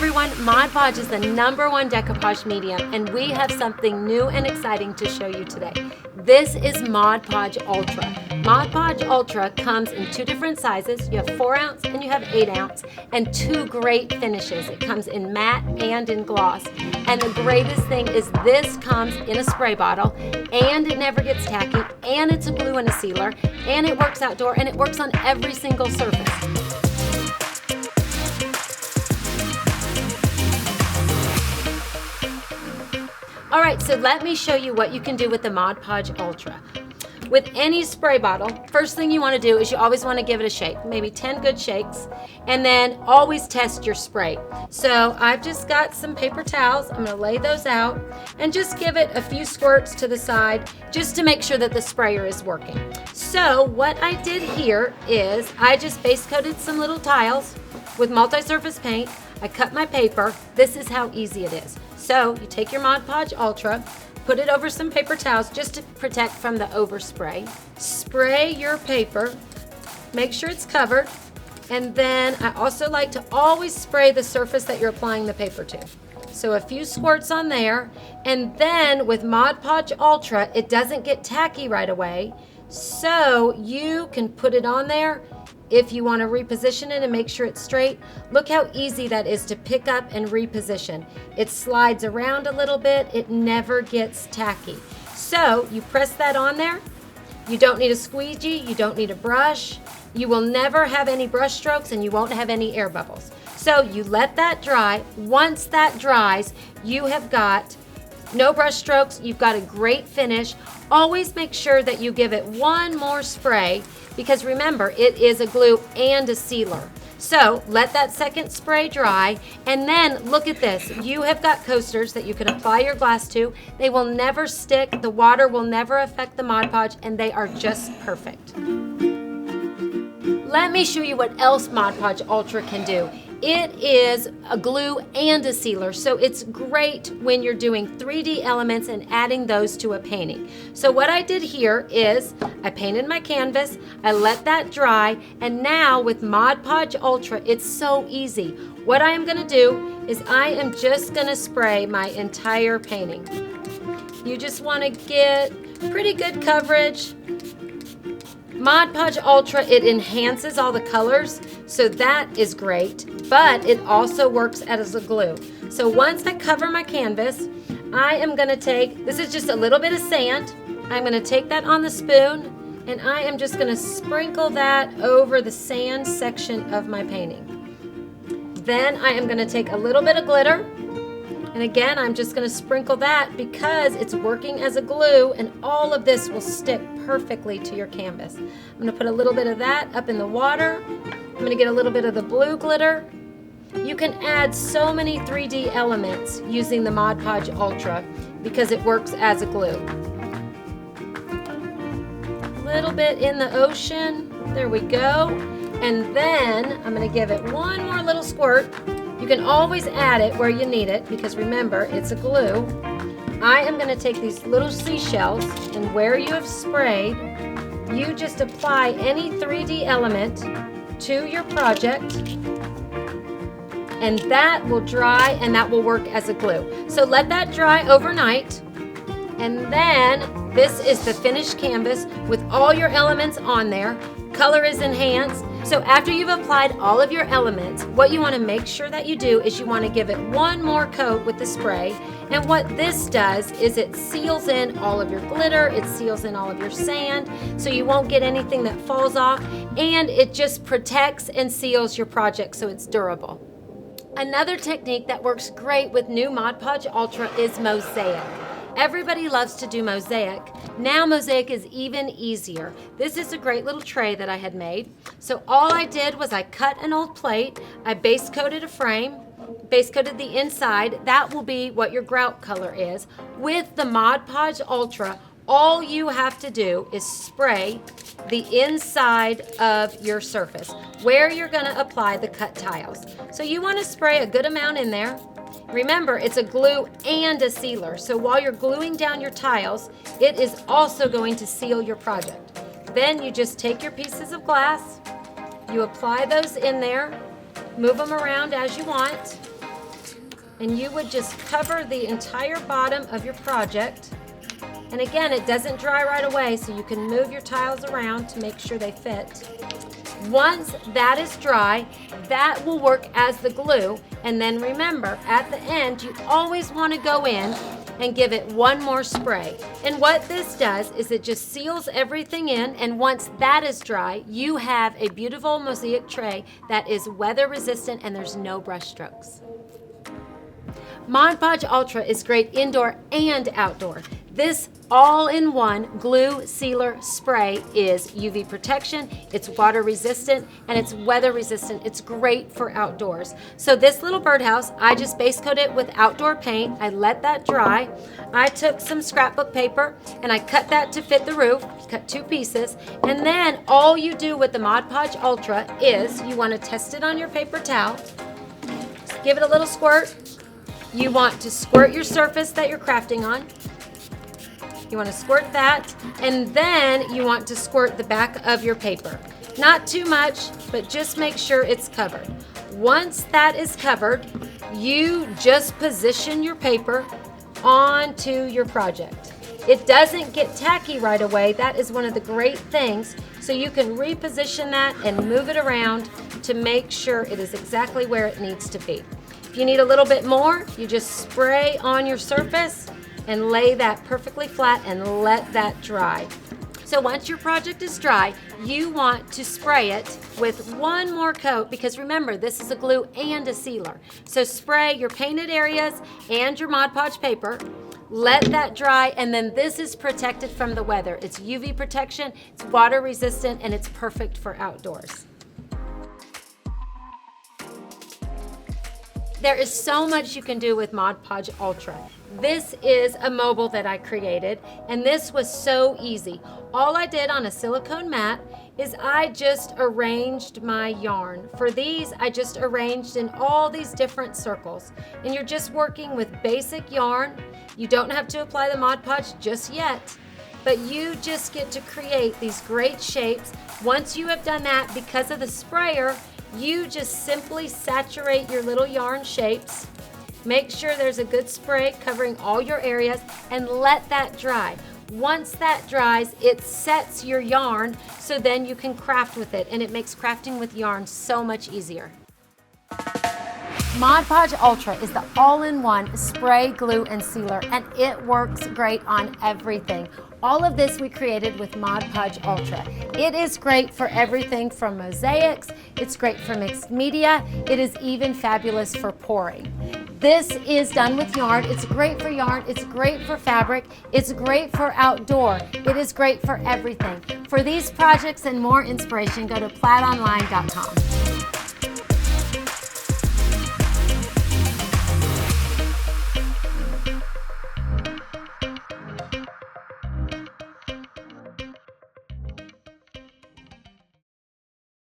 everyone, Mod Podge is the #1 decoupage medium, and we have something new and exciting to show you today. This is Mod Podge Ultra. Mod Podge Ultra comes in 2 different sizes. You have 4 ounce and you have 8 ounce, and 2 great finishes. It comes in matte and in gloss. And the greatest thing is this comes in a spray bottle, and it never gets tacky, and it's a glue and a sealer, and it works outdoor, and it works on every single surface. All right, so let me show you what you can do with the Mod Podge Ultra. With any spray bottle, first thing you want to do is you always want to give it a shake, maybe 10 good shakes, and then always test your spray. So I've just got some paper towels. I'm going to lay those out and just give it a few squirts to the side just to make sure that the sprayer is working. So what I did here is I just base coated some little tiles with multi-surface paint. I cut my paper. This is how easy it is. So you take your Mod Podge Ultra, put it over some paper towels just to protect from the overspray. Spray your paper, make sure it's covered, and then I also like to always spray the surface that you're applying the paper to. So a few squirts on there, and then with Mod Podge Ultra, it doesn't get tacky right away, so you can put it on there. If you want to reposition it and make sure it's straight, look how easy that is to pick up and reposition. It slides around a little bit, it never gets tacky. So you press that on there. You don't need a squeegee, you don't need a brush. You will never have any brush strokes and you won't have any air bubbles. So you let that dry. Once that dries, you have got no brush strokes, you've got a great finish. Always make sure that you give it one more spray, because remember, it is a glue and a sealer. So let that second spray dry, and then look at this. You have got coasters that you can apply your glass to. They will never stick, the water will never affect the Mod Podge, and they are just perfect. Let me show you what else Mod Podge Ultra can do. It is a glue and a sealer, so it's great when you're doing 3D elements and adding those to a painting. So what I did here is I painted my canvas, I let that dry, and now with Mod Podge Ultra, it's so easy. What I am gonna do is I am just gonna spray my entire painting. You just wanna get pretty good coverage. Mod Podge Ultra, it enhances all the colors, so that is great, but it also works as a glue. So once I cover my canvas, I am gonna take, this is just a little bit of sand, I'm gonna take that on the spoon, and I am just gonna sprinkle that over the sand section of my painting. Then I am gonna take a little bit of glitter, and again, I'm just gonna sprinkle that because it's working as a glue, and all of this will stick perfectly to your canvas. I'm gonna put a little bit of that up in the water. I'm gonna get a little bit of the blue glitter. You can add so many 3D elements using the Mod Podge Ultra because it works as a glue. A little bit in the ocean, there we go. And then I'm gonna give it one more little squirt. You can always add it where you need it because remember, it's a glue. I am gonna take these little seashells, and where you have sprayed, you just apply any 3D element to your project, and that will dry and that will work as a glue. So let that dry overnight, and then this is the finished canvas with all your elements on there. Color is enhanced. So after you've applied all of your elements, what you want to make sure that you do is you want to give it one more coat with the spray. And what this does is it seals in all of your glitter, it seals in all of your sand, so you won't get anything that falls off, and it just protects and seals your project so it's durable. Another technique that works great with new Mod Podge Ultra is Mosaic. Everybody loves to do Mosaic. Now Mosaic is even easier. This is a great little tray that I had made. So all I did was I cut an old plate, I base coated a frame, base coated the inside. That will be what your grout color is. With the Mod Podge Ultra, all you have to do is spray the inside of your surface where you're gonna apply the cut tiles. So you wanna spray a good amount in there. Remember, it's a glue and a sealer, so while you're gluing down your tiles, it is also going to seal your project. Then you just take your pieces of glass, you apply those in there, move them around as you want, and you would just cover the entire bottom of your project. And again, it doesn't dry right away, so you can move your tiles around to make sure they fit. Once that is dry, that will work as the glue. And then remember, at the end, you always want to go in and give it one more spray. And what this does is it just seals everything in, and once that is dry, you have a beautiful mosaic tray that is weather resistant and there's no brush strokes. Mod Podge Ultra is great indoor and outdoor. This all-in-one glue sealer spray is UV protection, it's water resistant, and it's weather resistant. It's great for outdoors. So this little birdhouse, I just base coat it with outdoor paint. I let that dry. I took some scrapbook paper and I cut that to fit the roof, cut 2 pieces. And then all you do with the Mod Podge Ultra is you want to test it on your paper towel, give it a little squirt. You want to squirt your surface that you're crafting on. You want to squirt that, and then you want to squirt the back of your paper. Not too much, but just make sure it's covered. Once that is covered, you just position your paper onto your project. It doesn't get tacky right away. That is one of the great things. So you can reposition that and move it around to make sure it is exactly where it needs to be. If you need a little bit more, you just spray on your surface and lay that perfectly flat and let that dry. So once your project is dry, you want to spray it with one more coat, because remember, this is a glue and a sealer. So spray your painted areas and your Mod Podge paper, let that dry, and then this is protected from the weather. It's UV protection, it's water resistant, and it's perfect for outdoors. There is so much you can do with Mod Podge Ultra. This is a mobile that I created, and this was so easy. All I did on a silicone mat is I just arranged my yarn. For these, I just arranged in all these different circles. And you're just working with basic yarn. You don't have to apply the Mod Podge just yet, but you just get to create these great shapes. Once you have done that, because of the sprayer, you just simply saturate your little yarn shapes. Make sure there's a good spray covering all your areas and let that dry. Once that dries, it sets your yarn, so then you can craft with it, and it makes crafting with yarn so much easier. Mod Podge Ultra is the all-in-one spray, glue, and sealer, and it works great on everything. All of this we created with Mod Podge Ultra. It is great for everything from mosaics, it's great for mixed media, it is even fabulous for pouring. This is done with yarn. It's great for yarn, it's great for fabric, it's great for outdoor, it is great for everything. For these projects and more inspiration, go to plaidonline.com.